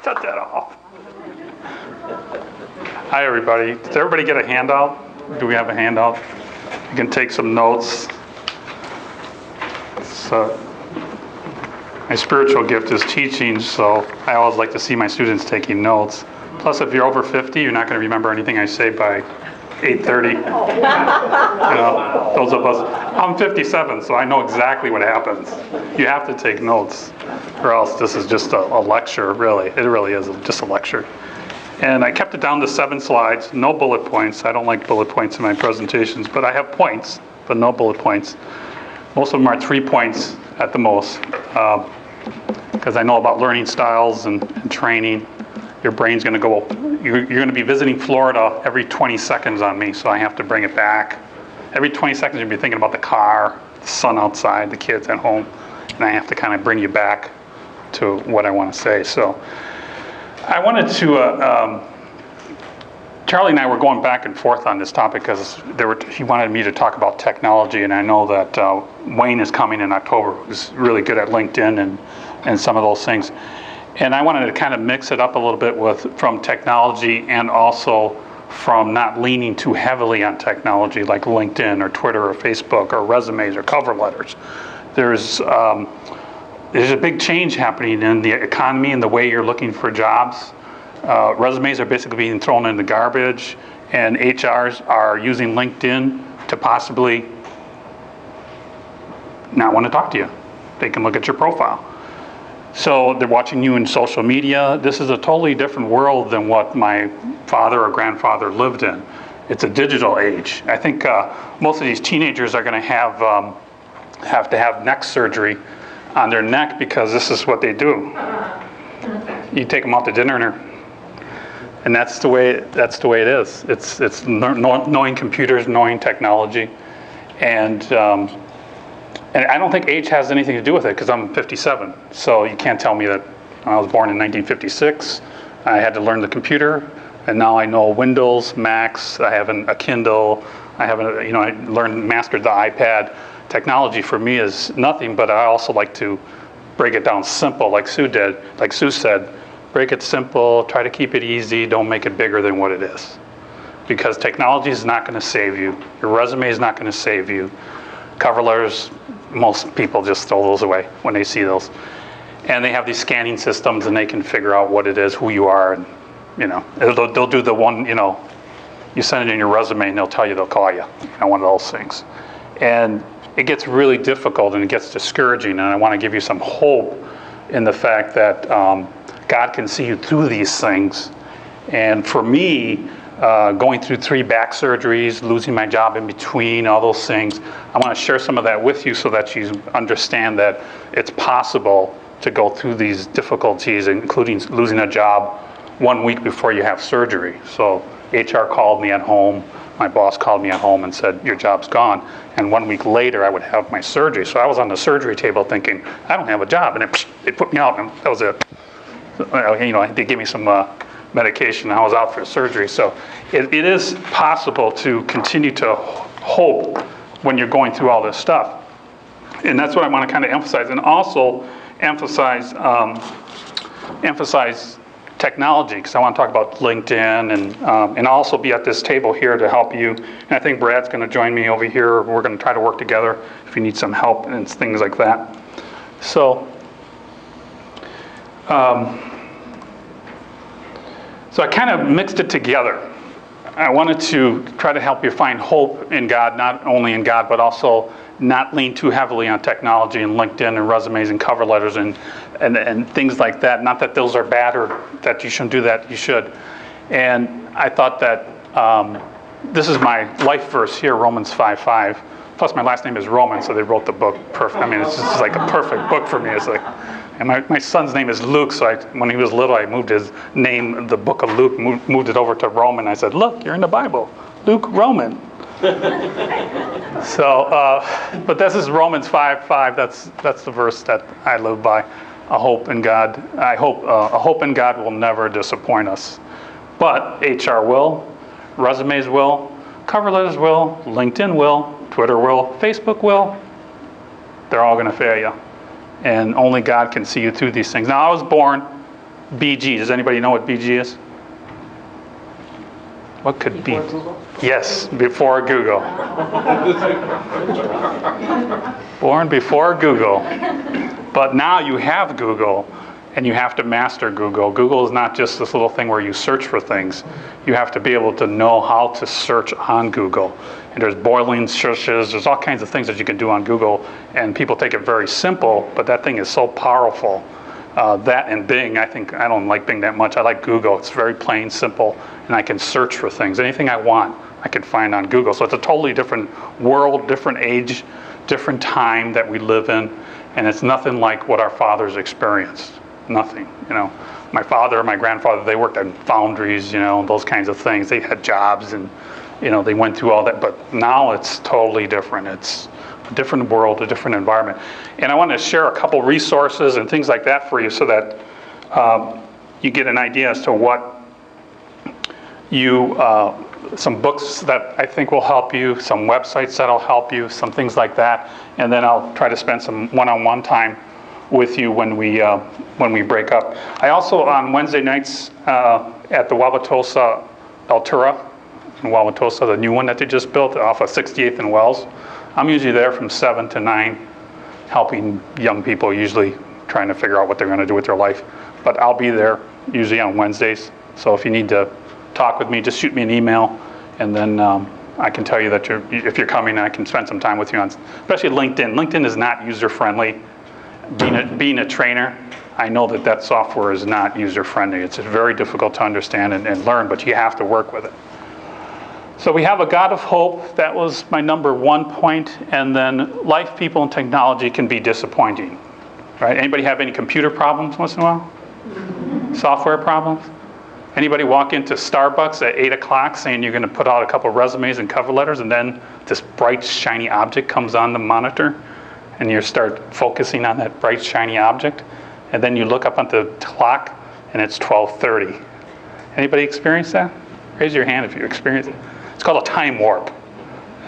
Shut that off. Hi, everybody. Did everybody get a handout? Do we have a handout? You can take some notes. So, my spiritual gift is teaching, so I always like to see my students taking notes. Plus, if you're over 50, you're not going to remember anything I say by 8:30. You know, those of us. I'm 57, so I know exactly what happens. You have to take notes, or else this is just a lecture, really. It really is just a lecture. And I kept it down to 7 slides, no bullet points. I don't like bullet points in my presentations, but I have points, but no bullet points. Most of them are 3 points at the most, because I know about learning styles and training. Your brain's going to go, you're going to be visiting Florida every 20 seconds on me, so I have to bring it back. Every 20 seconds you'll be thinking about the car, the sun outside, the kids at home, and I have to kind of bring you back to what I want to say. So I wanted to, Charlie and I were going back and forth on this topic because he wanted me to talk about technology, and I know that Wayne is coming in October, who's really good at LinkedIn and some of those things. And I wanted to kind of mix it up a little bit from technology and also from not leaning too heavily on technology like LinkedIn or Twitter or Facebook or resumes or cover letters. There's a big change happening in the economy and the way you're looking for jobs. Resumes are basically being thrown in the garbage, and HRs are using LinkedIn to possibly not want to talk to you. They can look at your profile. So they're watching you in social media. This is a totally different world than what my father or grandfather lived in. It's a digital age. I think most of these teenagers are going to have to have neck surgery on their neck because this is what they do. You take them out to dinner, and that's the way it is. It's knowing computers, knowing technology, and I don't think age has anything to do with it because I'm 57. So you can't tell me that I was born in 1956. I had to learn the computer, and now I know Windows, Macs. I have a Kindle. I mastered the iPad. Technology for me is nothing, but I also like to break it down simple, like Sue did. Like Sue said, break it simple. Try to keep it easy. Don't make it bigger than what it is, because technology is not going to save you. Your resume is not going to save you. Cover letters, most people just throw those away when they see those. And they have these scanning systems, and they can figure out what it is, who you are, and they'll do the one, you send it in your resume, and they'll tell you they'll call you, one of those things. And it gets really difficult, and it gets discouraging, and I want to give you some hope in the fact that God can see you through these things. And for me, going through 3 back surgeries, losing my job in between, all those things, I want to share some of that with you so that you understand that it's possible to go through these difficulties, including losing a job 1 week before you have surgery. So HR called me at home, my boss called me at home and said, your job's gone. And 1 week later, I would have my surgery. So I was on the surgery table thinking, I don't have a job. And they put me out, and that was it. They gave me some medication. I was out for surgery. So it is possible to continue to hope when you're going through all this stuff. And that's what I want to kind of emphasize. And also emphasize technology, because I want to talk about LinkedIn, and I'll also be at this table here to help you. And I think Brad's going to join me over here. We're going to try to work together if you need some help and things like that. So I kind of mixed it together. I wanted to try to help you find hope in God, not only in God, but also not lean too heavily on technology and LinkedIn and resumes and cover letters and things like that. Not that those are bad or that you shouldn't do that, you should. And I thought that this is my life verse here, Romans 5:5. Plus my last name is Roman, so they wrote the book perfect. I mean, it's just like a perfect book for me. It's like, and my son's name is Luke, so when he was little, I moved his name, the book of Luke, moved it over to Roman. I said, look, you're in the Bible, Luke Roman. So, but this is Romans 5:5. That's the verse that I live by. A hope in God. I hope a hope in God will never disappoint us. But HR will, resumes will, cover letters will, LinkedIn will, Twitter will, Facebook will. They're all going to fail you. And only God can see you through these things. Now, I was born BG. Does anybody know what BG is? What could be? Google? Yes, before Google. Born before Google. But now you have Google, and you have to master Google. Google is not just this little thing where you search for things. You have to be able to know how to search on Google. And there's Boolean searches, there's all kinds of things that you can do on Google, and people take it very simple, but that thing is so powerful. That and Bing, I don't like Bing that much. I like Google. It's very plain, simple, and I can search for things. Anything I want, I can find on Google. So it's a totally different world, different age, different time that we live in, and it's nothing like what our fathers experienced. Nothing, you know. My father and my grandfather, they worked in foundries, you know, those kinds of things. They had jobs and, you know, they went through all that, but now it's totally different. It's a different world, a different environment. And I want to share a couple resources and things like that for you so that you get an idea as to what you, some books that I think will help you, some websites that'll help you, some things like that. And then I'll try to spend some one-on-one time with you when we break up. I also, on Wednesday nights at the Wauwatosa Altura in Wauwatosa, the new one that they just built off of 68th and Wells, I'm usually there from 7 to 9, helping young people, usually trying to figure out what they're going to do with their life. But I'll be there usually on Wednesdays. So if you need to talk with me, just shoot me an email, and then I can tell you that if you're coming, I can spend some time with you on, especially LinkedIn. LinkedIn is not user-friendly. Being a trainer, I know that software is not user-friendly. It's very difficult to understand and learn, but you have to work with it. So we have a God of hope. That was my number 1 point. And then life, people, and technology can be disappointing. Right? Anybody have any computer problems once in a while? Software problems? Anybody walk into Starbucks at 8 o'clock saying you're going to put out a couple resumes and cover letters, and then this bright, shiny object comes on the monitor, and you start focusing on that bright, shiny object, and then you look up at the clock, and it's 12:30. Anybody experience that? Raise your hand if you experience it. It's called a time warp,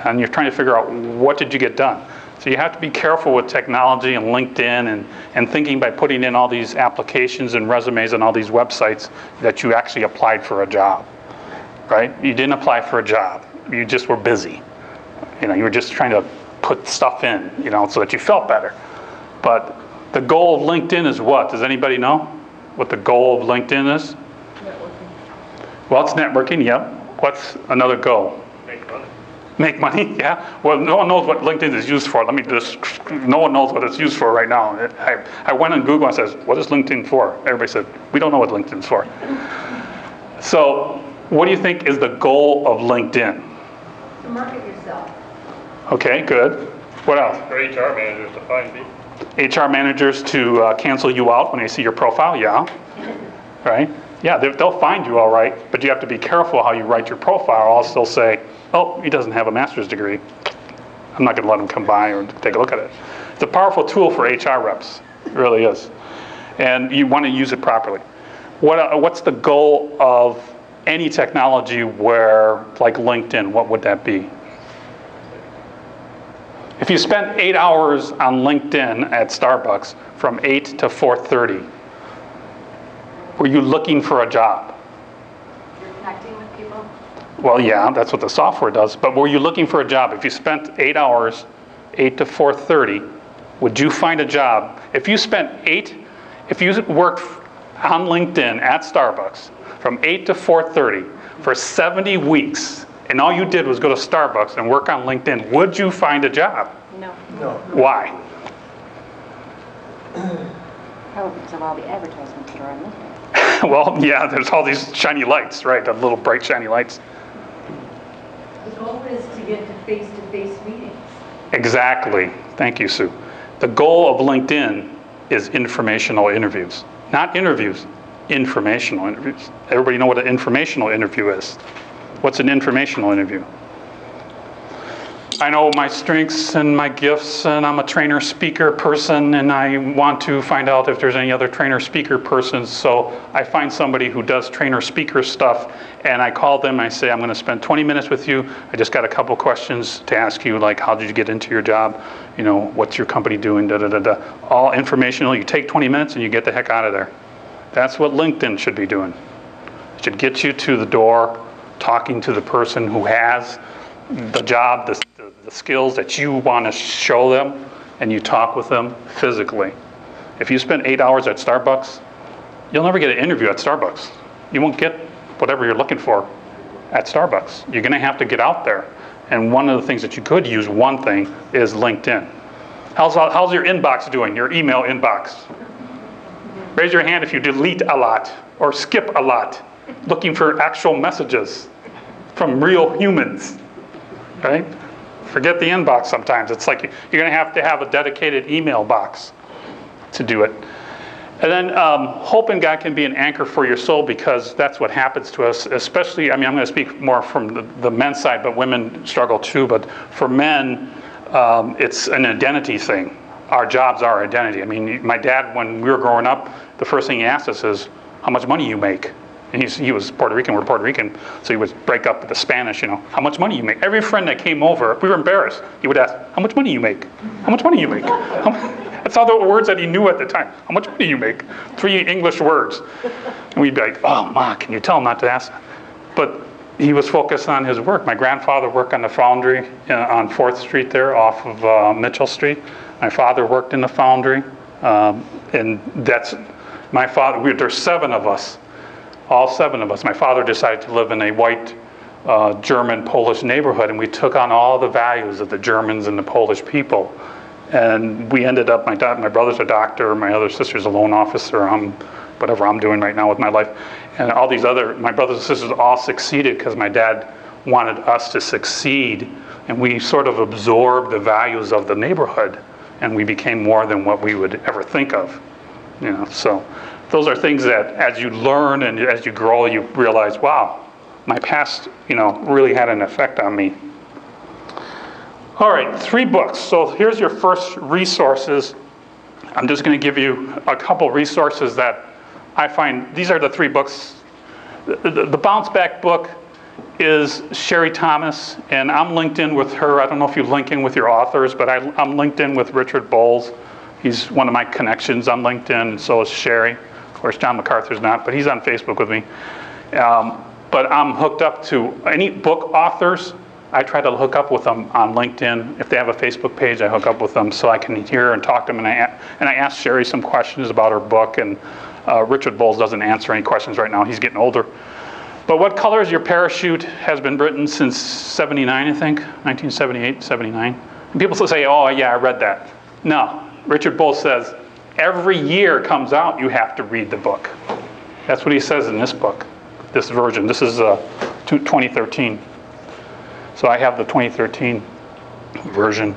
and you're trying to figure out what did you get done. So you have to be careful with technology and LinkedIn and thinking by putting in all these applications and resumes and all these websites that you actually applied for a job, right? You didn't apply for a job. You just were busy. You know, you were just trying to put stuff in, you know, so that you felt better. But the goal of LinkedIn is what? Does anybody know what the goal of LinkedIn is? Networking. Well, it's networking, yep. What's another goal? Make money. Make money, yeah. Well, no one knows what LinkedIn is used for. No one knows what it's used for right now. I went on Google and says, what is LinkedIn for? Everybody said, we don't know what LinkedIn's for. So what do you think is the goal of LinkedIn? To market yourself. Okay, good. What else? For HR managers to find people. HR managers to cancel you out when they see your profile, yeah. Right? Yeah, they'll find you all right, but you have to be careful how you write your profile, or else they'll say, oh, he doesn't have a master's degree. I'm not going to let him come by or take a look at it. It's a powerful tool for HR reps. It really is. And you want to use it properly. What's the goal of any technology where, like LinkedIn, what would that be? If you spent 8 hours on LinkedIn at Starbucks from 8 to 4:30, were you looking for a job? You're connecting with people. Well, yeah, that's what the software does. But were you looking for a job? If you spent 8 hours, 8 to 4:30, would you find a job? If you worked on LinkedIn at Starbucks from 8 to 4:30 for 70 weeks, and all you did was go to Starbucks and work on LinkedIn, would you find a job? No. No. Why? Probably because of all the advertisements that are on LinkedIn. Well, yeah, there's all these shiny lights, right? The little bright shiny lights. The goal is to get to face-to-face meetings. Exactly. Thank you, Sue. The goal of LinkedIn is informational interviews. Not interviews, informational interviews. Everybody know what an informational interview is? What's an informational interview? I know my strengths and my gifts, and I'm a trainer speaker person, and I want to find out if there's any other trainer speaker persons. So I find somebody who does trainer speaker stuff, and I call them and I say, I'm going to spend 20 minutes with you. I just got a couple questions to ask you, like how did you get into your job? You know, what's your company doing? Da, da, da, da. All informational. You take 20 minutes and you get the heck out of there. That's what LinkedIn should be doing. It should get you to the door, talking to the person who has the job, the skills that you want to show them, and you talk with them physically. If you spend 8 hours at Starbucks, you'll never get an interview at Starbucks. You won't get whatever you're looking for at Starbucks. You're going to have to get out there. And one of the things that you could use, one thing, is LinkedIn. How's your inbox doing, your email inbox? Raise your hand if you delete a lot or skip a lot, looking for actual messages from real humans, right? Forget the inbox sometimes. It's like you're going to have a dedicated email box to do it. And then hope in God can be an anchor for your soul, because that's what happens to us, especially, I mean, I'm going to speak more from the men's side, but women struggle too. But for men, it's an identity thing. Our jobs are our identity. I mean, my dad, when we were growing up, the first thing he asked us is, how much money you make? And he was Puerto Rican, we're Puerto Rican, so he would break up with the Spanish, you know, how much money you make? Every friend that came over, we were embarrassed. He would ask, how much money you make? How much money you make? That's all the words that he knew at the time. How much money you make? 3 English words. And we'd be like, oh, Ma, can you tell him not to ask? But he was focused on his work. My grandfather worked on the foundry on 4th Street there off of Mitchell Street. My father worked in the foundry. And that's, my father, there's 7 of us. All 7 of us. My father decided to live in a white German Polish neighborhood, and we took on all the values of the Germans and the Polish people. And we ended up, my brother's a doctor, my other sister's a loan officer, whatever I'm doing right now with my life. And all these my brothers and sisters all succeeded because my dad wanted us to succeed. And we sort of absorbed the values of the neighborhood, and we became more than what we would ever think of. You know, so those are things that as you learn and as you grow, you realize, wow, my past, you know, really had an effect on me. All right, 3 books. So here's your first resources. I'm just going to give you a couple resources that I find. These are the 3 books. The Bounce Back book is Sherry Thomas, and I'm linked in with her. I don't know if you link in with your authors, but I'm linked in with Richard Bowles. He's one of my connections on LinkedIn, and so is Sherry. Of course, John MacArthur's not, but he's on Facebook with me. But I'm hooked up to any book authors. I try to hook up with them on LinkedIn. If they have a Facebook page, I hook up with them so I can hear and talk to them. And I ask Sherry some questions about her book, and Richard Bowles doesn't answer any questions right now. He's getting older. But What Color is Your Parachute has been written since 79, I think, 1978, 79. And people say, oh, yeah, I read that. No, Richard Bowles says, every year it comes out, you have to read the book. That's what he says in this book, this version. This is 2013. So I have the 2013 version.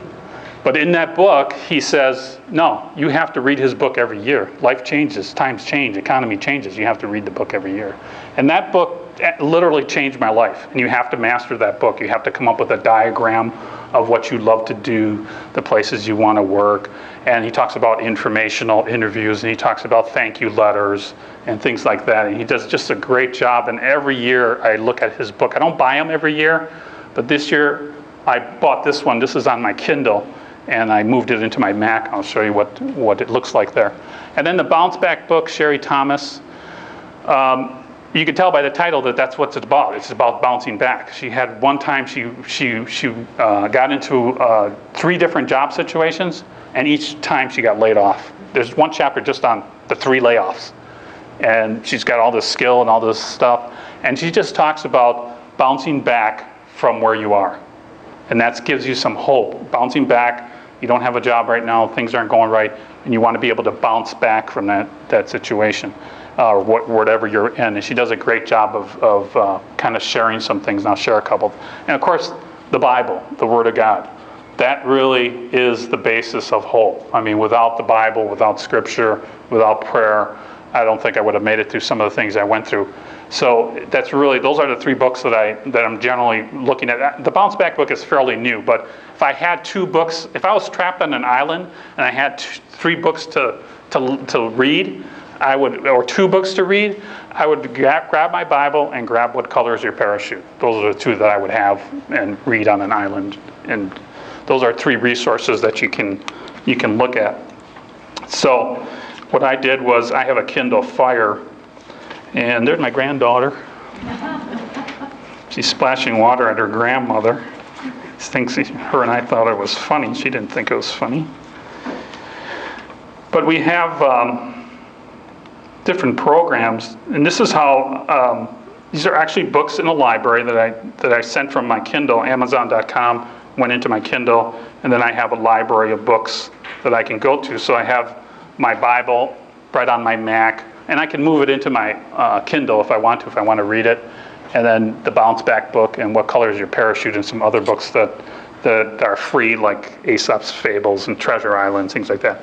But in that book, he says, no, you have to read his book every year. Life changes, times change, economy changes. You have to read the book every year. And that book literally changed my life. And you have to master that book. You have to come up with a diagram of what you love to do, the places you want to work. And he talks about informational interviews, and he talks about thank you letters and things like that. And he does just a great job. And every year I look at his book. I don't buy them every year. But this year, I bought this one. This is on my Kindle, and I moved it into my Mac. I'll show you what it looks like there. And then the Bounce Back book, Sherry Thomas. You can tell by the title that that's what it's about. It's about bouncing back. She had one time she got into 3 different job situations, and each time she got laid off. There's one chapter just on the 3 layoffs, and she's got all this skill and all this stuff, and she just talks about bouncing back from where you are. And that gives you some hope. Bouncing back, you don't have a job right now, things aren't going right, and you want to be able to bounce back from that situation, or whatever you're in. And she does a great job of kind of sharing some things, and I'll share a couple. And of course, the Bible, the Word of God. That really is the basis of hope. I mean, without the Bible, without Scripture, without prayer, I don't think I would have made it through some of the things I went through. So that's really, those are the 3 books that I'm generally looking at. The Bounce Back book is fairly new, but if I had 2 books, if I was trapped on an island and I had 3 books to read, or 2 books to read, I would grab my Bible and grab What Color is Your Parachute. Those are the 2 that I would have and read on an island. And those are 3 resources that you can look at. So what I did was I have a Kindle Fire, and there's my granddaughter. She's splashing water at her grandmother. She thinks her and I thought it was funny. She didn't think it was funny. But we have different programs, and this is how, these are actually books in a library that I sent from my Kindle, Amazon.com, went into my Kindle, and then I have a library of books that I can go to. So I have my Bible right on my Mac, and I can move it into my Kindle if I want to read it. And then the Bounce Back book and What Color Is Your Parachute and some other books that are free, like Aesop's Fables and Treasure Island, things like that.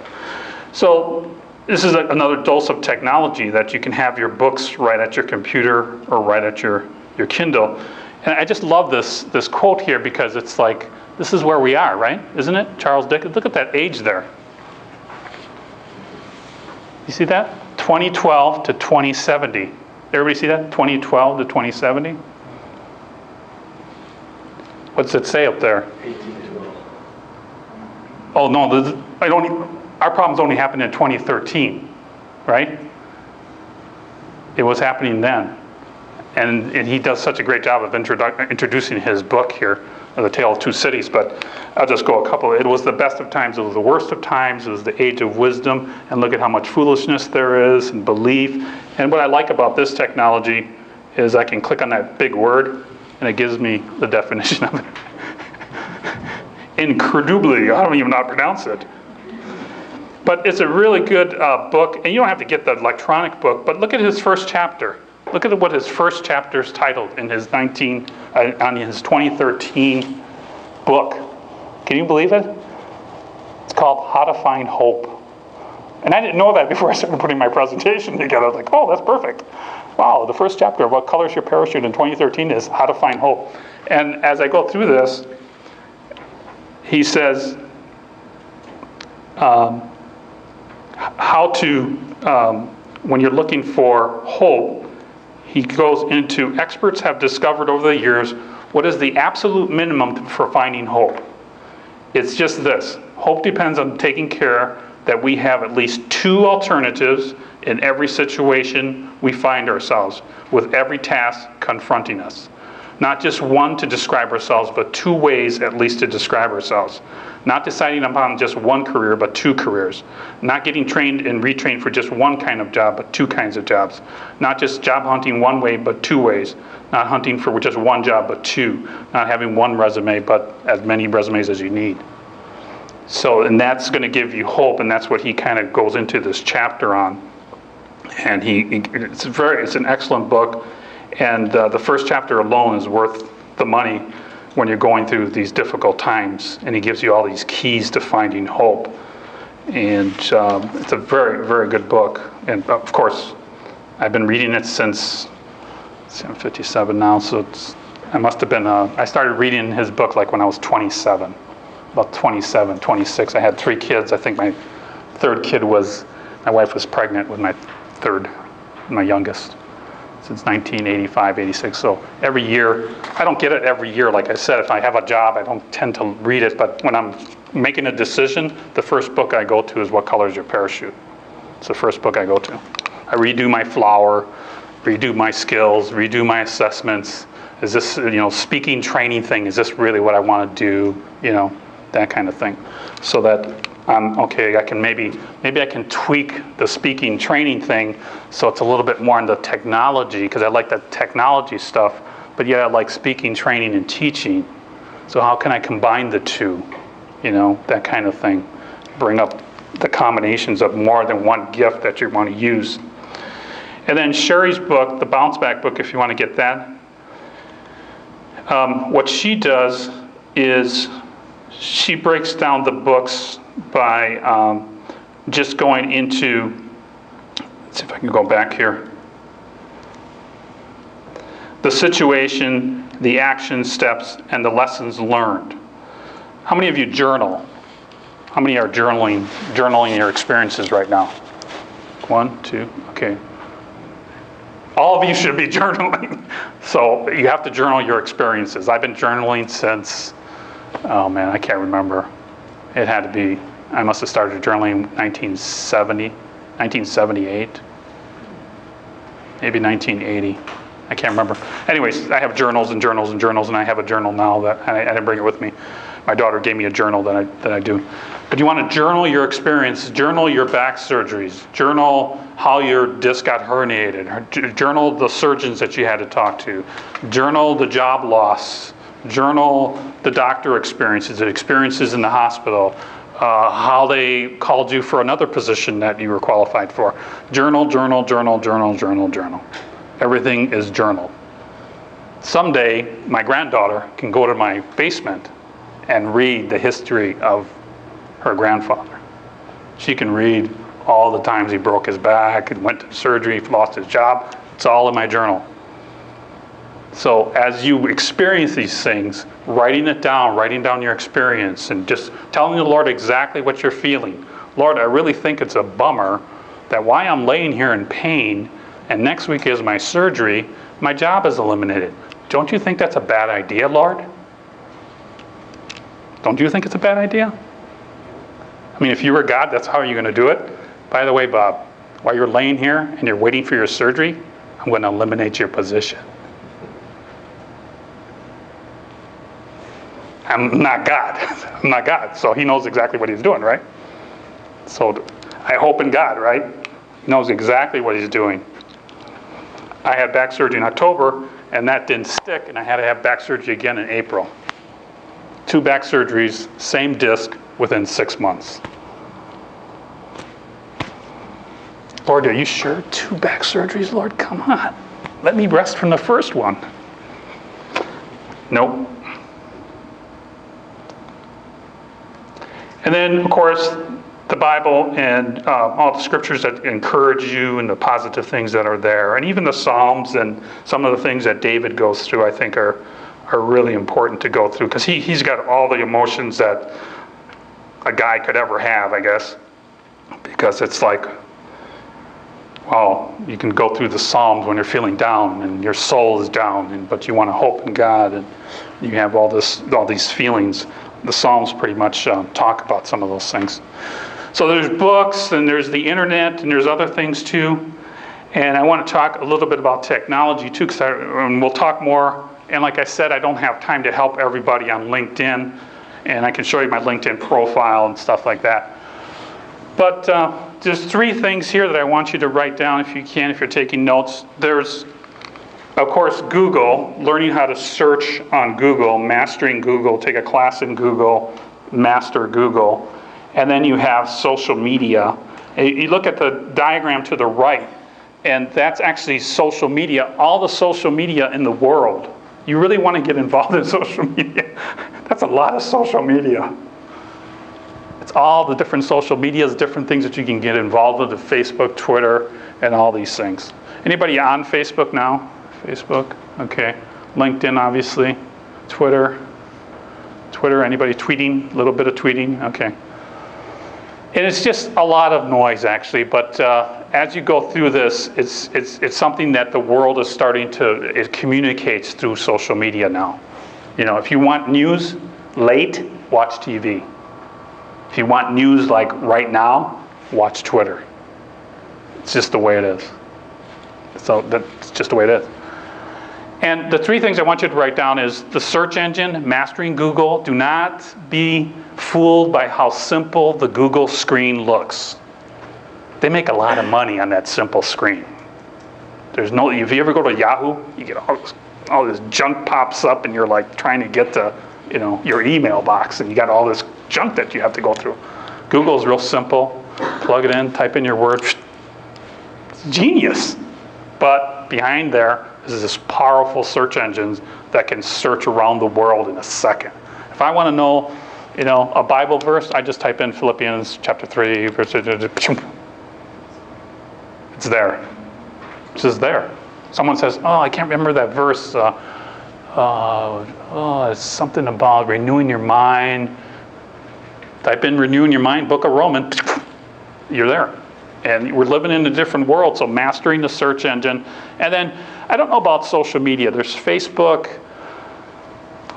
So this is another dose of technology that you can have your books right at your computer or right at your Kindle. And I just love this quote here because it's like, this is where we are, right? Isn't it? Charles Dickens, look at that age there. You see that? 2012 to 2070. Everybody see that? 2012 to 2070? What's it say up there? 1812. Oh no, our problems only happened in 2013, right? It was happening then. And he does such a great job of introducing his book here, The Tale of Two Cities, but I'll just go a couple. It was the best of times, it was the worst of times, it was the age of wisdom, and look at how much foolishness there is, and belief. And what I like about this technology is I can click on that big word, and it gives me the definition of it. Incredibly, I don't even know how to pronounce it. But it's a really good book, and you don't have to get the electronic book, but look at his first chapter. Look at what his first chapter is titled in his 2013 book. Can you believe it? It's called How to Find Hope. And I didn't know that before I started putting my presentation together. I was like, oh, that's perfect. Wow, the first chapter of What Color Is Your Parachute in 2013 is How to Find Hope. And as I go through this, he says how to, when you're looking for hope, he goes into, experts have discovered over the years what is the absolute minimum for finding hope. It's just this. Hope depends on taking care that we have at least two alternatives in every situation we find ourselves, with every task confronting us. Not just one to describe ourselves, but two ways at least to describe ourselves. Not deciding upon just one career, but two careers. Not getting trained and retrained for just one kind of job, but two kinds of jobs. Not just job hunting one way, but two ways. Not hunting for just one job, but two. Not having one resume, but as many resumes as you need. So, and that's going to give you hope, and that's what he kind of goes into this chapter on. And it's an excellent book, and the first chapter alone is worth the money when you're going through these difficult times, and he gives you all these keys to finding hope. And it's a very, very good book. And of course, I've been reading it since, I'm 57 now, so I must have been, I started reading his book like when I was 27, about 27, 26. I had 3 kids. I think my third kid was, my wife was pregnant with my youngest. Since 1985, 86, so every year, I don't get it every year, like I said. If I have a job, I don't tend to read it, but when I'm making a decision, the first book I go to is What Color Is Your Parachute? It's the first book I go to. I redo my flower, redo my skills, redo my assessments. Is this, speaking training thing, is this really what I want to do? That kind of thing. So that okay, I can maybe I can tweak the speaking training thing so it's a little bit more on the technology, because I like the technology stuff, but yet I like speaking, training, and teaching. So how can I combine the two? That kind of thing. Bring up the combinations of more than one gift that you want to use. And then Sherry's book, the Bounce Back book, if you want to get that. What she does is she breaks down the books by just going into, let's see if I can go back here, the situation, the action steps, and the lessons learned. How many of you journal? How many are journaling your experiences right now? 1, 2, okay. All of you should be journaling. So you have to journal your experiences. I've been journaling since, oh man, I can't remember. It had to be, I must have started journaling in 1970, 1978, maybe 1980. I can't remember. Anyways, I have journals and journals and journals, and I have a journal now that I didn't bring it with me. My daughter gave me a journal that I do. But you want to journal your experience, journal your back surgeries, journal how your disc got herniated, journal the surgeons that you had to talk to, journal the job loss, journal the doctor experiences, the experiences in the hospital, how they called you for another position that you were qualified for. Journal, journal, journal, journal, journal, journal. Everything is journaled. Someday, my granddaughter can go to my basement and read the history of her grandfather. She can read all the times he broke his back and went to surgery, lost his job. It's all in my journal. So as you experience these things, writing it down, writing down your experience, and just telling the Lord exactly what you're feeling. Lord, I really think it's a bummer that while I'm laying here in pain, and next week is my surgery, my job is eliminated. Don't you think that's a bad idea, Lord? Don't you think it's a bad idea? I mean, if you were God, that's how you're going to do it. By the way, Bob, while you're laying here and you're waiting for your surgery, I'm going to eliminate your position. I'm not God. I'm not God. So he knows exactly what he's doing, right? So I hope in God, right? He knows exactly what he's doing. I had back surgery in October, and that didn't stick, and I had to have back surgery again in April. 2 back surgeries, same disc, within 6 months. Lord, are you sure? 2 back surgeries, Lord? Come on. Let me rest from the first one. Nope. And then, of course, the Bible and all the scriptures that encourage you and the positive things that are there. And even the Psalms and some of the things that David goes through, I think, are really important to go through. Because he's got all the emotions that a guy could ever have, I guess. Because it's like, well, you can go through the Psalms when you're feeling down and your soul is down, but you want to hope in God, and you have all these feelings. The Psalms pretty much talk about some of those things. So there's books, and there's the internet, and there's other things too. And I want to talk a little bit about technology too, and we'll talk more. And like I said, I don't have time to help everybody on LinkedIn, and I can show you my LinkedIn profile and stuff like that. But there's 3 things here that I want you to write down if you can, if you're taking notes. There's, of course, Google, learning how to search on Google, mastering Google, take a class in Google, master Google. And then you have social media. You look at the diagram to the right, and that's actually social media, all the social media in the world. You really want to get involved in social media. That's a lot of social media. It's all the different social medias, different things that you can get involved with, Facebook, Twitter, and all these things. Anybody on Facebook now? Facebook? Okay. LinkedIn, obviously. Twitter, anybody tweeting? A little bit of tweeting? Okay. And it's just a lot of noise, actually, but as you go through this, it's something that the world is starting to, it communicates through social media now. You know, if you want news late, watch TV. If you want news like right now, watch Twitter. It's just the way it is. So that's just the way it is. And the 3 things I want you to write down is the search engine, mastering Google. Do not be fooled by how simple the Google screen looks. They make a lot of money on that simple screen. There's no, if you ever go to Yahoo, you get all this junk pops up, and you're like trying to get to, you know, your email box, and you got all this junk that you have to go through. Google's real simple. Plug it in, type in your word. It's genius. But behind there is this powerful search engines that can search around the world in a second. If I want to know, you know, a Bible verse, I just type in Philippians chapter 3, verse. It's there. It's just there. Someone says, "Oh, I can't remember that verse. It's something about renewing your mind." Type in renewing your mind, Book of Romans. You're there. And we're living in a different world, so mastering the search engine. And then, I don't know about social media. There's Facebook.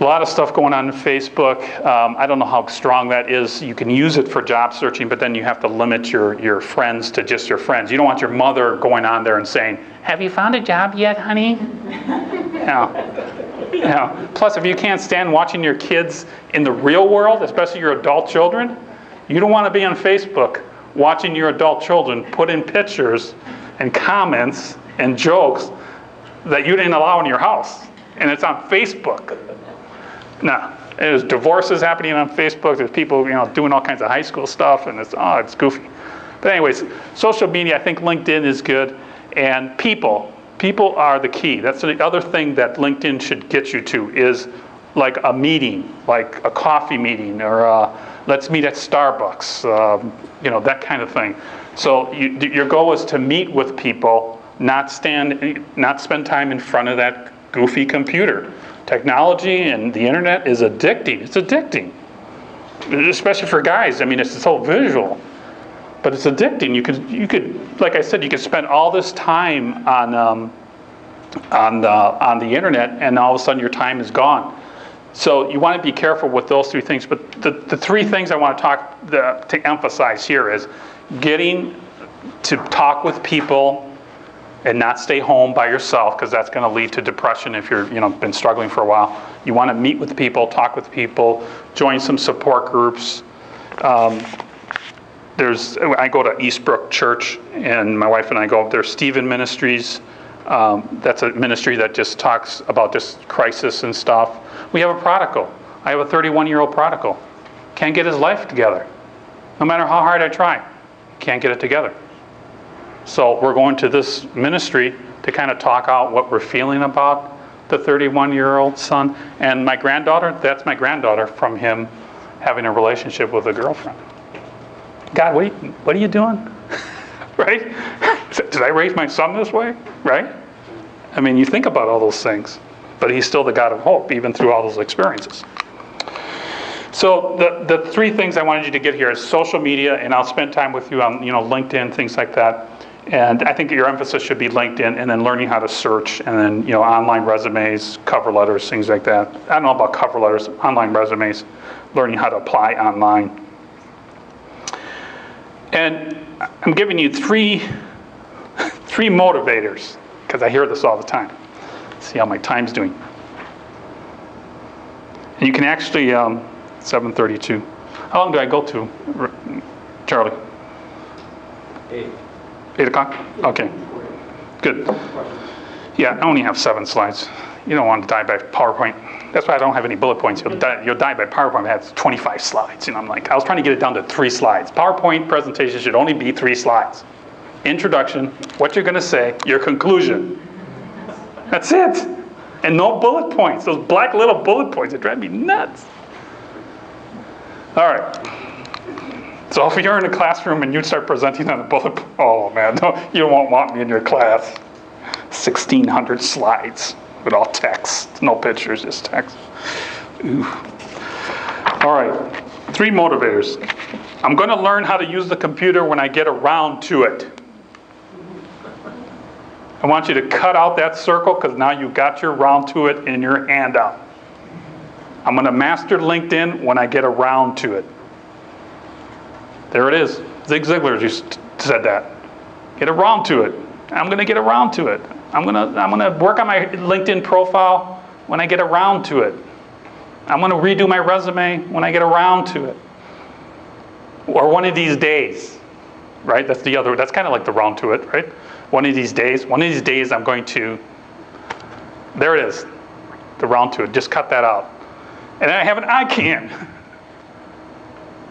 A lot of stuff going on Facebook. I don't know how strong that is. You can use it for job searching, but then you have to limit your friends to just your friends. You don't want your mother going on there and saying, "Have you found a job yet, honey?" No. Plus, if you can't stand watching your kids in the real world, especially your adult children, you don't want to be on Facebook watching your adult children put in pictures and comments and jokes that you didn't allow in your house. And it's on Facebook. No, there's divorces happening on Facebook. There's people, doing all kinds of high school stuff, and it's goofy. But anyways, social media, I think LinkedIn is good, and people are the key. That's the other thing that LinkedIn should get you to is like a meeting, like a coffee meeting, or let's meet at Starbucks, that kind of thing. So your goal is to meet with people, not spend time in front of that goofy computer. Technology and the internet is addicting. It's addicting, especially for guys. I mean, it's so visual, but it's addicting. You could, like I said, you could spend all this time on the internet, and all of a sudden your time is gone. So you want to be careful with those three things. But the three things I want to emphasize here is getting to talk with people and not stay home by yourself, because that's going to lead to depression if you're been struggling for a while. You want to meet with people, talk with people, join some support groups. I go to Eastbrook Church, and my wife and I go up there. Stephen Ministries, that's a ministry that just talks about just crisis and stuff. We have a prodigal. I have a 31-year-old prodigal. Can't get his life together. No matter how hard I try, can't get it together. So we're going to this ministry to kind of talk out what we're feeling about the 31-year-old son. And my granddaughter, that's my granddaughter from him having a relationship with a girlfriend. God, what are you doing? Right? Did I raise my son this way? Right? I mean, you think about all those things. But he's still the God of hope, even through all those experiences. So the three things I wanted you to get here is social media, and I'll spend time with you on LinkedIn, things like that. And I think your emphasis should be LinkedIn, and then learning how to search, and then online resumes, cover letters, things like that. I don't know about cover letters, online resumes, learning how to apply online. And I'm giving you three motivators, because I hear this all the time. See how my time's doing. And you can actually, 7:32. How long do I go to, Charlie? 8 o'clock? Okay, good. Yeah, I only have 7 slides. You don't want to die by PowerPoint. That's why I don't have any bullet points. You'll die by PowerPoint that has 25 slides. I'm like, I was trying to get it down to 3 slides. PowerPoint presentation should only be 3 slides. Introduction, what you're going to say, your conclusion. That's it. And no bullet points. Those black little bullet points, they drive me nuts. All right. So if you're in a classroom and you start presenting on a bullet point, oh man, no, you won't want me in your class. 1,600 slides with all text. No pictures, just text. Ooh. All right. 3 motivators. I'm going to learn how to use the computer when I get around to it. I want you to cut out that circle, because now you got your round to it in your handout. I'm going to master LinkedIn when I get around to it. There it is. Zig Ziglar just said that. Get around to it. I'm going to get around to it. I'm going to work on my LinkedIn profile when I get around to it. I'm going to redo my resume when I get around to it. Or one of these days, right? That's kind of like the round to it, right? One of these days I'm going to, there it is, the round to it. Just cut that out. And then I have an eye can.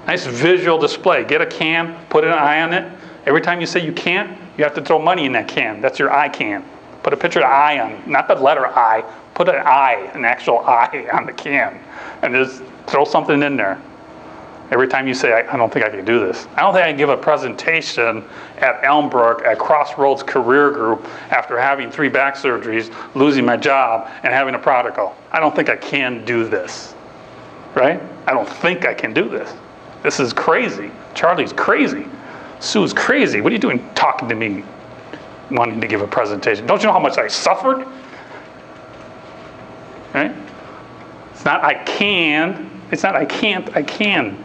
Nice visual display. Get a can, put an eye on it. Every time you say you can't, you have to throw money in that can. That's your eye can. Put a picture of eye on it, not the letter I. Put an eye, an actual eye on the can. And just throw something in there. Every time you say, I don't think I can do this. I don't think I can give a presentation at Elmbrook at Crossroads Career Group after having 3 back surgeries, losing my job, and having a prodigal. I don't think I can do this, right? I don't think I can do this. This is crazy. Charlie's crazy. Sue's crazy. What are you doing talking to me, wanting to give a presentation? Don't you know how much I suffered? Right? not I can. It's not I can't. I can.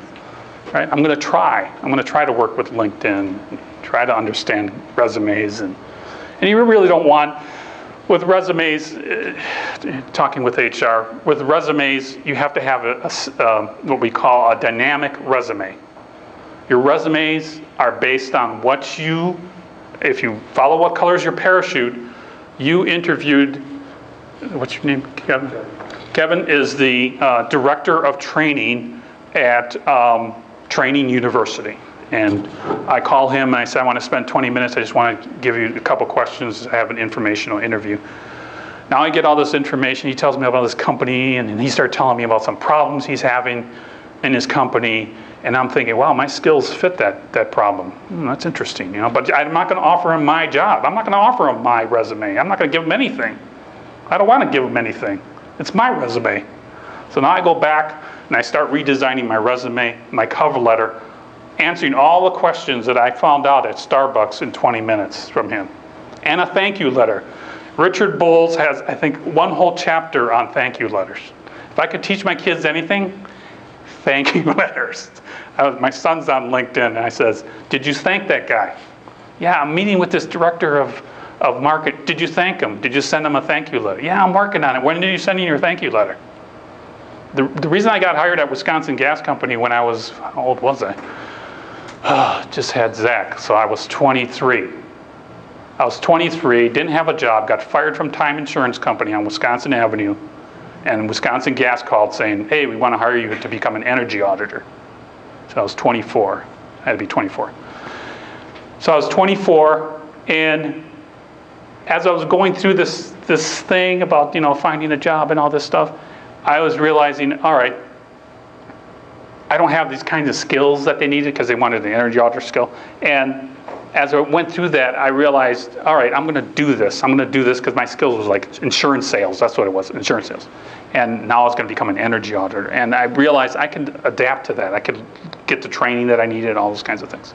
Right? I'm going to try. I'm going to try to work with LinkedIn, try to understand resumes, and you really don't want, with resumes, talking with HR, with resumes, you have to have what we call a dynamic resume. Your resumes are based on what you, if you follow what color is your parachute, you interviewed, what's your name, Kevin? Kevin is the director of training at Training University. And I call him and I say, I want to spend 20 minutes. I just want to give you a couple questions. I have an informational interview. Now I get all this information. He tells me about his company, and he started telling me about some problems he's having in his company. And I'm thinking, wow, my skills fit that problem. That's interesting, you know. But I'm not going to offer him my job. I'm not going to offer him my resume. I'm not going to give him anything. I don't want to give him anything. It's my resume. So now I go back and I start redesigning my resume, my cover letter, answering all the questions that I found out at Starbucks in 20 minutes from him. And a thank you letter. Richard Bowles has, I think, one whole chapter on thank you letters. If I could teach my kids anything, thank you letters. My son's on LinkedIn, and I says, did you thank that guy? Yeah, I'm meeting with this director of market. Did you thank him? Did you send him a thank you letter? Yeah, I'm working on it. When did you send in your thank you letter? The reason I got hired at Wisconsin Gas Company when I was, how old was I? Just had Zach, so I was 23. I was 23, didn't have a job, got fired from Time Insurance Company on Wisconsin Avenue, and Wisconsin Gas called saying, hey, we want to hire you to become an energy auditor. So I was 24. I had to be 24. So I was 24, and as I was going through this thing about, you know, finding a job and all this stuff, I was realizing, all right, I don't have these kinds of skills that they needed because they wanted an energy auditor skill. And as I went through that, I realized, all right, I'm going to do this. I'm going to do this because my skills was like insurance sales. That's what it was, insurance sales. And now I was going to become an energy auditor. And I realized I could adapt to that. I could get the training that I needed, all those kinds of things.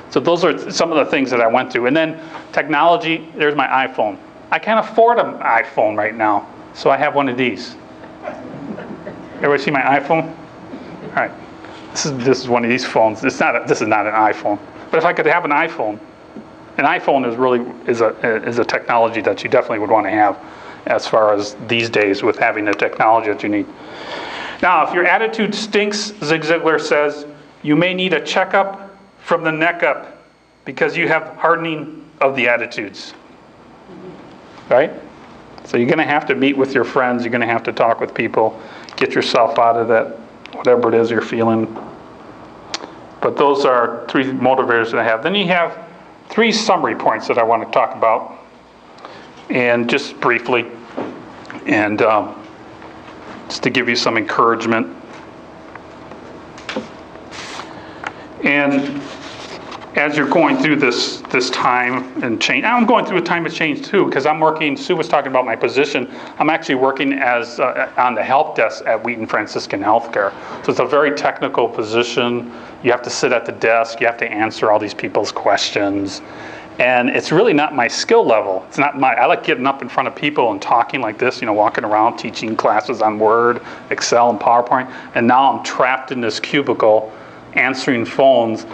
So those are some of the things that I went through. And then technology, there's my iPhone. I can't afford an iPhone right now, so I have one of these. Everybody see my iPhone? All right. This is one of these phones. This is not an iPhone. But if I could have an iPhone is a technology that you definitely would want to have as far as these days with having the technology that you need. Now, if your attitude stinks, Zig Ziglar says, you may need a checkup from the neck up because you have hardening of the attitudes. Right? So you're going to have to meet with your friends. You're going to have to talk with people. Get yourself out of that, whatever it is you're feeling. But those are 3 motivators that I have. Then you have 3 summary points that I want to talk about, and just briefly, and just to give you some encouragement. And as you're going through this time and change, I'm going through a time of change too, because I'm working, Sue was talking about my position, I'm actually working as on the help desk at Wheaton Franciscan Healthcare. So it's a very technical position. You have to sit at the desk, you have to answer all these people's questions. And it's really not my skill level. It's not I like getting up in front of people and talking like this, you know, walking around, teaching classes on Word, Excel, and PowerPoint. And now I'm trapped in this cubicle answering phones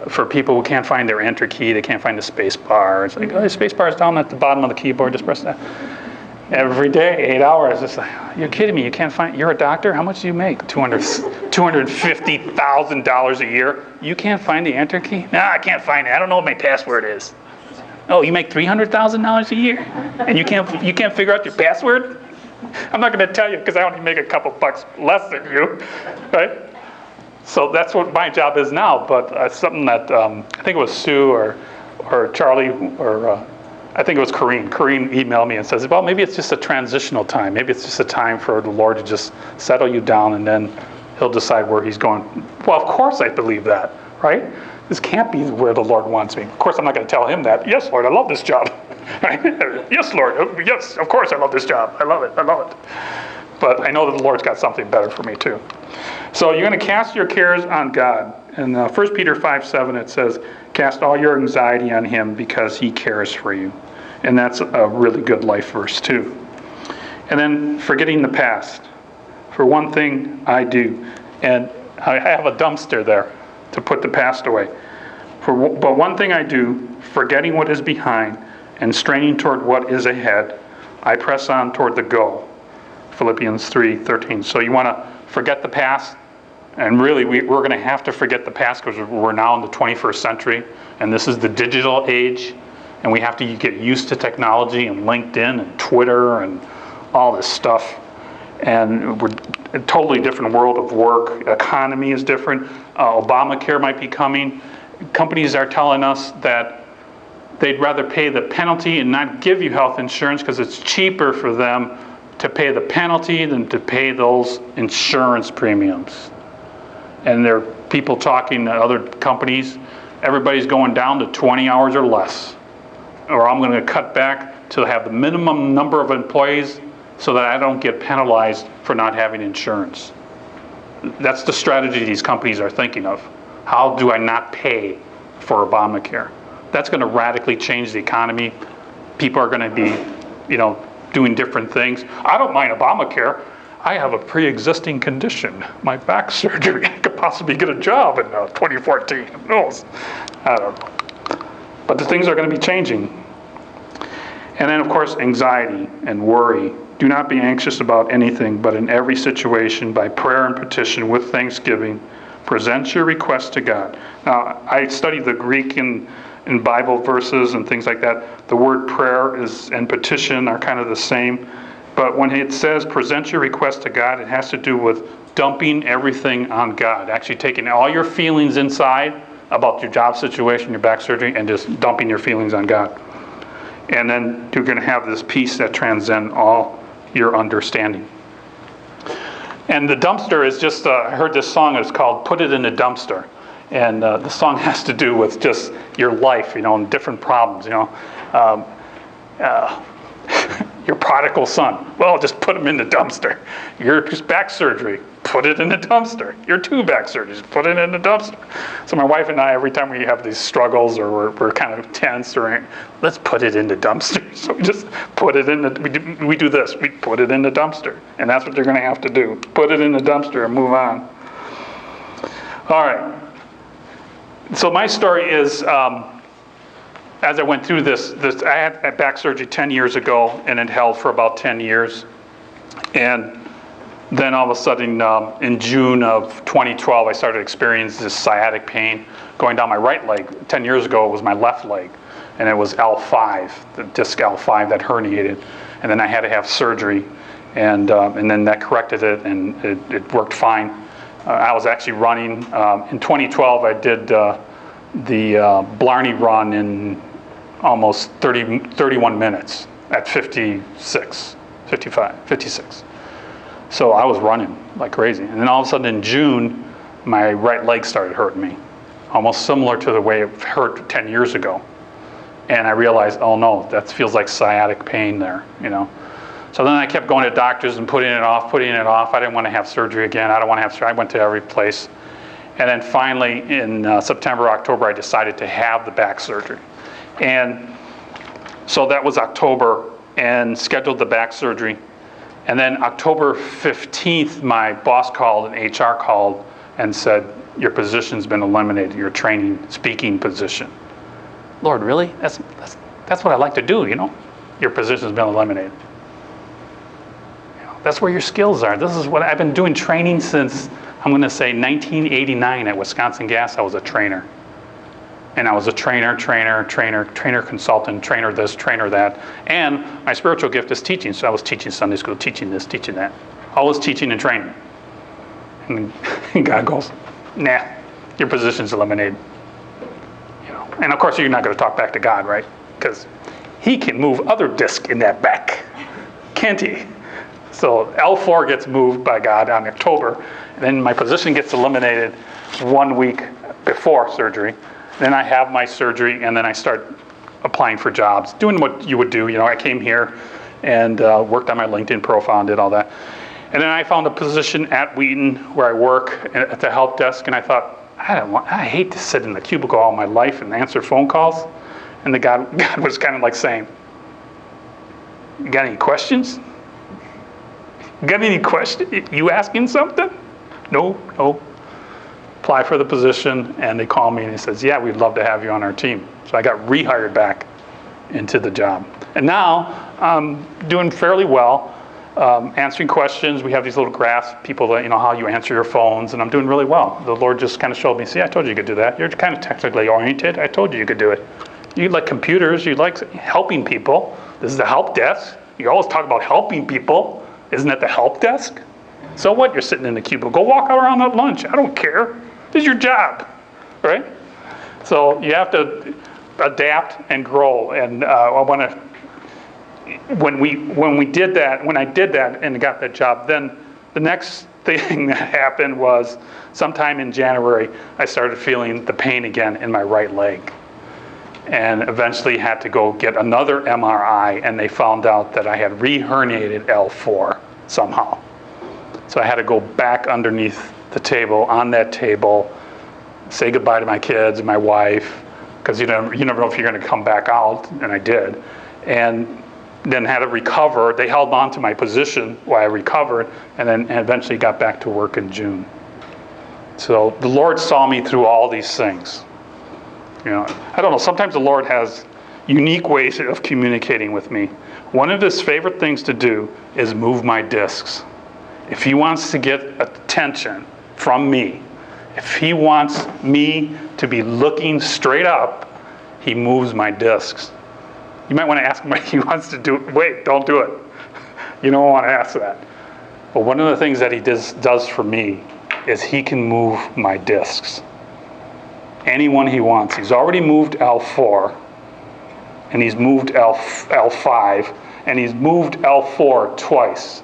for people who can't find their enter key, they can't find the space bar. It's like, oh, the space bar is down at the bottom of the keyboard, just press that. Every day, 8 hours. It's like, you're kidding me, you can't find, you're a doctor, how much do you make? $250,000 a year. You can't find the enter key? No, I can't find it, I don't know what my password is. Oh, you make $300,000 a year? And you can't figure out your password? I'm not gonna tell you because I only make a couple bucks less than you, right? So that's what my job is now, but something that I think it was Sue or Charlie or I think it was Corrine. Corrine emailed me and says, well, maybe it's just a transitional time. Maybe it's just a time for the Lord to just settle you down and then he'll decide where he's going. Well, of course I believe that, right? This can't be where the Lord wants me. Of course I'm not going to tell him that. Yes, Lord, I love this job. Right? Yes, Lord. Yes, of course I love this job. I love it. I love it. But I know that the Lord's got something better for me too. So you're going to cast your cares on God. In 1 Peter 5:7 it says, cast all your anxiety on him because he cares for you. And that's a really good life verse too. And then forgetting the past. For one thing I do, and I have a dumpster there to put the past away. But one thing I do, forgetting what is behind and straining toward what is ahead, I press on toward the goal. Philippians 3:13. So you want to forget the past, and really we're going to have to forget the past because we're now in the 21st century, and this is the digital age, and we have to get used to technology and LinkedIn and Twitter and all this stuff. And we're a totally different world of work. Economy is different. Obamacare might be coming. Companies are telling us that they'd rather pay the penalty and not give you health insurance because it's cheaper for them to pay the penalty than to pay those insurance premiums. And there are people talking to other companies, everybody's going down to 20 hours or less. Or I'm going to cut back to have the minimum number of employees so that I don't get penalized for not having insurance. That's the strategy these companies are thinking of. How do I not pay for Obamacare? That's going to radically change the economy. People are going to be, doing different things. I don't mind Obamacare. I have a pre-existing condition, my back surgery. I could possibly get a job in 2014. Who knows? I don't know. But the things are going to be changing. And then, of course, anxiety and worry. Do not be anxious about anything, but in every situation, by prayer and petition with thanksgiving, present your request to God. Now, I studied the Greek in Bible verses and things like that. The word prayer and petition are kind of the same. But when it says present your request to God, it has to do with dumping everything on God. Actually taking all your feelings inside about your job situation, your back surgery, and just dumping your feelings on God. And then you're going to have this peace that transcends all your understanding. And the dumpster is just, I heard this song, it's called Put It in the Dumpster. And the song has to do with just your life, and different problems, your prodigal son, well, just put him in the dumpster. Your back surgery, put it in the dumpster. Your 2 back surgeries, put it in the dumpster. So my wife and I, every time we have these struggles or we're kind of tense, let's put it in the dumpster. So we just put it in we do this, we put it in the dumpster. And that's what you're going to have to do. Put it in the dumpster and move on. All right. So my story is, as I went through this, I had back surgery 10 years ago, and it held for about 10 years. And then all of a sudden, in June of 2012, I started experiencing this sciatic pain going down my right leg. 10 years ago, it was my left leg, and it was L5, the disc L5 that herniated. And then I had to have surgery, and then that corrected it, and it worked fine. I was actually running. In 2012, I did the Blarney run in almost 31 minutes at 56. So I was running like crazy. And then all of a sudden in June, my right leg started hurting me, almost similar to the way it hurt 10 years ago. And I realized, oh no, that feels like sciatic pain there, So then I kept going to doctors and putting it off. I didn't want to have surgery again. I don't want to have surgery. I went to every place. And then finally in September, October, I decided to have the back surgery. And so that was October, and scheduled the back surgery. And then October 15th, my boss called and HR called and said, your position's been eliminated, your training speaking position. Lord, really? That's what I like to do, Your position's been eliminated. That's where your skills are. This is what I've been doing training since, I'm going to say 1989 at Wisconsin Gas. I was a trainer. And I was a trainer, consultant, trainer this, trainer that. And my spiritual gift is teaching. So I was teaching Sunday school, teaching this, teaching that. Always teaching and training. And God goes, nah, your position's eliminated. And of course, you're not going to talk back to God, right? Because he can move other discs in that back, can't he? So L4 gets moved by God on October. And then my position gets eliminated 1 week before surgery. Then I have my surgery, and then I start applying for jobs, doing what you would do. I came here and worked on my LinkedIn profile and did all that. And then I found a position at Wheaton where I work at the help desk, and I thought, I hate to sit in the cubicle all my life and answer phone calls. And the God was kind of like saying, you got any questions? Got any question? You asking something? No. Apply for the position, and they call me and he says, yeah, we'd love to have you on our team. So I got rehired back into the job. And now I'm doing fairly well, answering questions. We have these little graphs, people that, how you answer your phones, and I'm doing really well. The Lord just kind of showed me, see, I told you you could do that. You're kind of technically oriented. I told you could do it. You like computers. You like helping people. This is the help desk. You always talk about helping people. Isn't that the help desk? So what? You're sitting in the cubicle. Go walk around at lunch. I don't care. This is your job, right? So you have to adapt and grow. And I want to, when I did that and got that job, then the next thing that happened was sometime in January, I started feeling the pain again in my right leg. And eventually had to go get another MRI, and they found out that I had re-herniated L4 somehow. So I had to go back underneath the table, on that table, say goodbye to my kids and my wife, because you never know if you're going to come back out, and I did. And then had to recover. They held on to my position while I recovered, and then eventually got back to work in June. So the Lord saw me through all these things. I don't know, sometimes the Lord has unique ways of communicating with me. One of his favorite things to do is move my discs. If he wants to get attention from me, if he wants me to be looking straight up, he moves my discs. You might want to ask him what he wants to do. Wait, don't do it. You don't want to ask that. But one of the things that he does for me is he can move my discs. Anyone he wants. He's already moved L4, and he's moved L5, and he's moved L4 twice,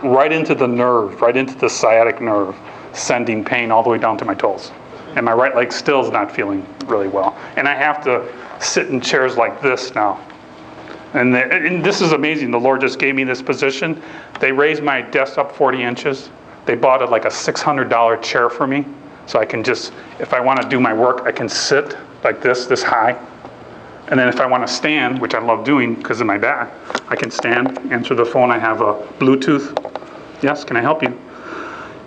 right into the nerve, right into the sciatic nerve, sending pain all the way down to my toes. And my right leg still is not feeling really well. And I have to sit in chairs like this now. And this is amazing. The Lord just gave me this position. They raised my desk up 40 inches. They bought like a $600 chair for me. So I can just, if I want to do my work, I can sit like this high. And then if I want to stand, which I love doing because of my back, I can stand, answer the phone. I have a Bluetooth. Yes, can I help you?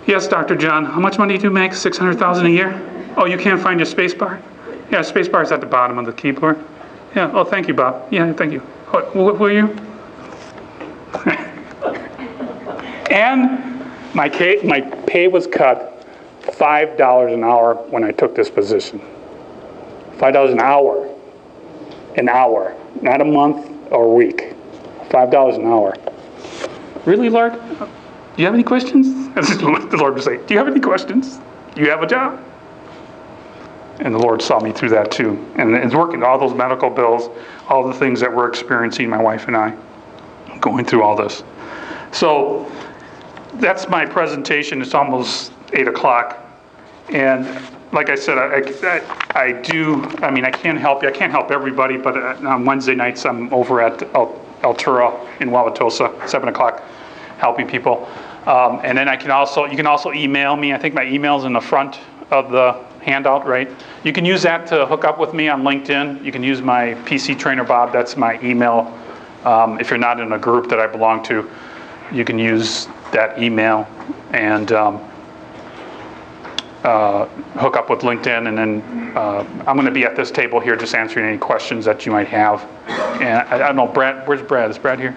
Yes, Dr. John. How much money do you make? $600,000 a year? Oh, you can't find your space bar? Yeah, space bar is at the bottom of the keyboard. Yeah, oh, thank you, Bob. Yeah, thank you. Who are you? And my pay was cut $5 an hour when I took this position. $5 an hour. An hour. Not a month or a week. $5 an hour. Really, Lord? Do you have any questions? The Lord would say, do you have any questions? You have a job? And the Lord saw me through that too. And it's working. All those medical bills, all the things that we're experiencing, my wife and I, going through all this. So that's my presentation. It's almost 8 o'clock. And like I said, I can't help you. I can't help everybody, but on Wednesday nights I'm over at Altura in Wauwatosa, 7 o'clock, helping people. And then you can also email me. I think my email's in the front of the handout, right? You can use that to hook up with me on LinkedIn. You can use my PC Trainer Bob. That's my email. If you're not in a group that I belong to, you can use that email and hook up with LinkedIn. And then I'm going to be at this table here just answering any questions that you might have. And I don't know, Brad, where's Brad? Is Brad here?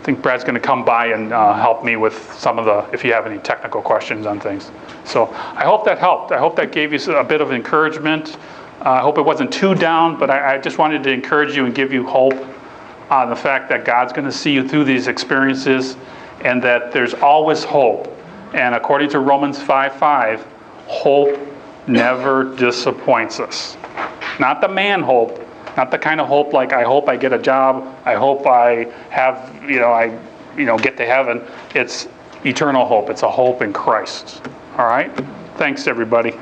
I think Brad's going to come by and help me with some of if you have any technical questions on things. So I hope that helped. I hope that gave you a bit of encouragement. I hope it wasn't too down, but I just wanted to encourage you and give you hope on the fact that God's going to see you through these experiences and that there's always hope. And according to Romans 5:5, hope never disappoints us. Not the man hope, not the kind of hope like I hope I get a job, I hope I have, get to heaven. It's eternal hope. It's a hope in Christ. All right? Thanks, everybody.